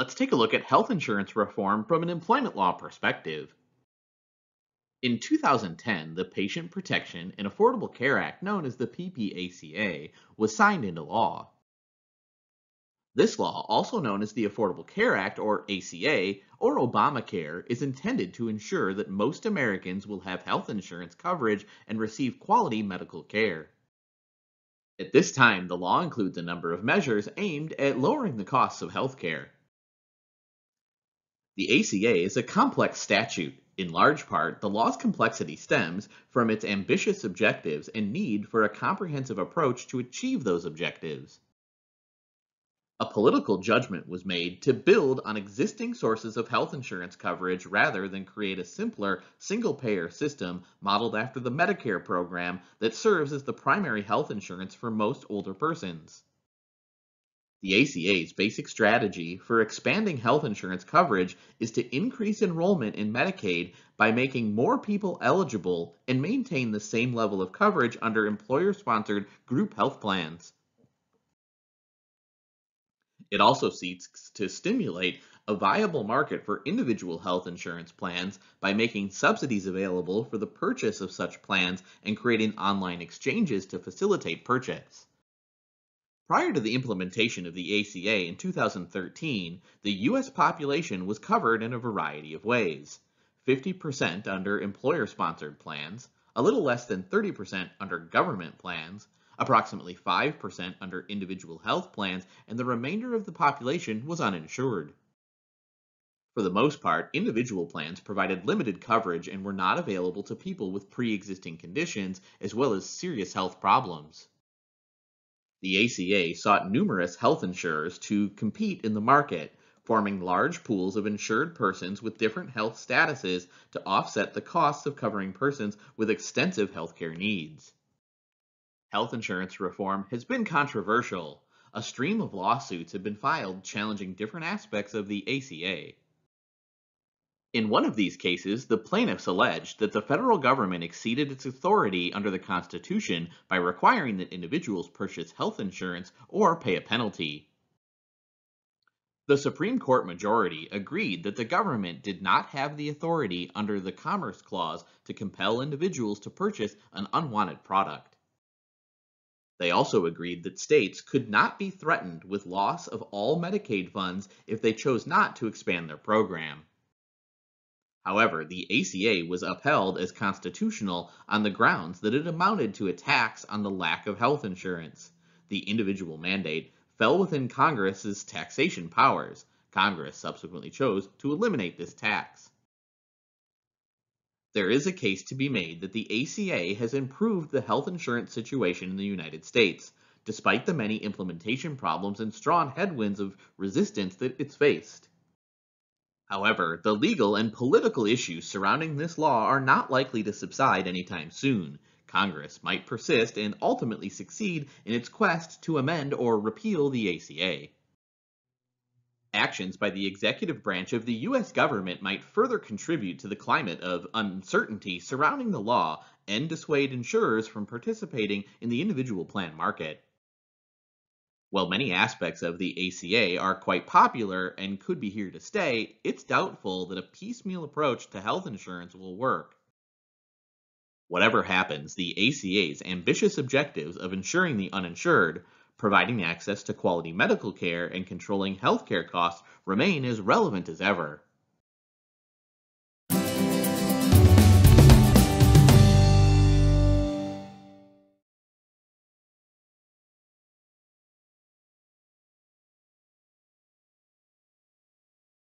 let's take a look at health insurance reform from an employment law perspective. In 2010, the Patient Protection and Affordable Care Act, known as the PPACA, was signed into law. This law, also known as the Affordable Care Act or ACA or Obamacare, is intended to ensure that most Americans will have health insurance coverage and receive quality medical care. At this time, the law includes a number of measures aimed at lowering the costs of healthcare. The ACA is a complex statute. In large part, the law's complexity stems from its ambitious objectives and need for a comprehensive approach to achieve those objectives. A political judgment was made to build on existing sources of health insurance coverage rather than create a simpler, single payer system modeled after the Medicare program that serves as the primary health insurance for most older persons. The ACA's basic strategy for expanding health insurance coverage is to increase enrollment in Medicaid by making more people eligible and maintain the same level of coverage under employer sponsored group health plans. It also seeks to stimulate a viable market for individual health insurance plans by making subsidies available for the purchase of such plans and creating online exchanges to facilitate purchase. Prior to the implementation of the ACA in 2013, the U.S. population was covered in a variety of ways. 50% under employer-sponsored plans, a little less than 30% under government plans, approximately 5% under individual health plans, and the remainder of the population was uninsured. For the most part, individual plans provided limited coverage and were not available to people with pre-existing conditions as well as serious health problems. The ACA sought numerous health insurers to compete in the market, forming large pools of insured persons with different health statuses to offset the costs of covering persons with extensive healthcare needs. Health insurance reform has been controversial. A stream of lawsuits have been filed challenging different aspects of the ACA. In one of these cases, the plaintiffs alleged that the federal government exceeded its authority under the Constitution by requiring that individuals purchase health insurance or pay a penalty. The Supreme Court majority agreed that the government did not have the authority under the Commerce Clause to compel individuals to purchase an unwanted product. They also agreed that states could not be threatened with loss of all Medicaid funds if they chose not to expand their program. However, the ACA was upheld as constitutional on the grounds that it amounted to a tax on the lack of health insurance. The individual mandate fell within Congress's taxation powers. Congress subsequently chose to eliminate this tax. There is a case to be made that the ACA has improved the health insurance situation in the United States, despite the many implementation problems and strong headwinds of resistance that it's faced. However, the legal and political issues surrounding this law are not likely to subside anytime soon. Congress might persist and ultimately succeed in its quest to amend or repeal the ACA. Actions by the executive branch of the U.S. government might further contribute to the climate of uncertainty surrounding the law and dissuade insurers from participating in the individual plan market. While many aspects of the ACA are quite popular and could be here to stay, it's doubtful that a piecemeal approach to health insurance will work. Whatever happens, the ACA's ambitious objectives of insuring the uninsured, providing access to quality medical care, and controlling healthcare costs remain as relevant as ever.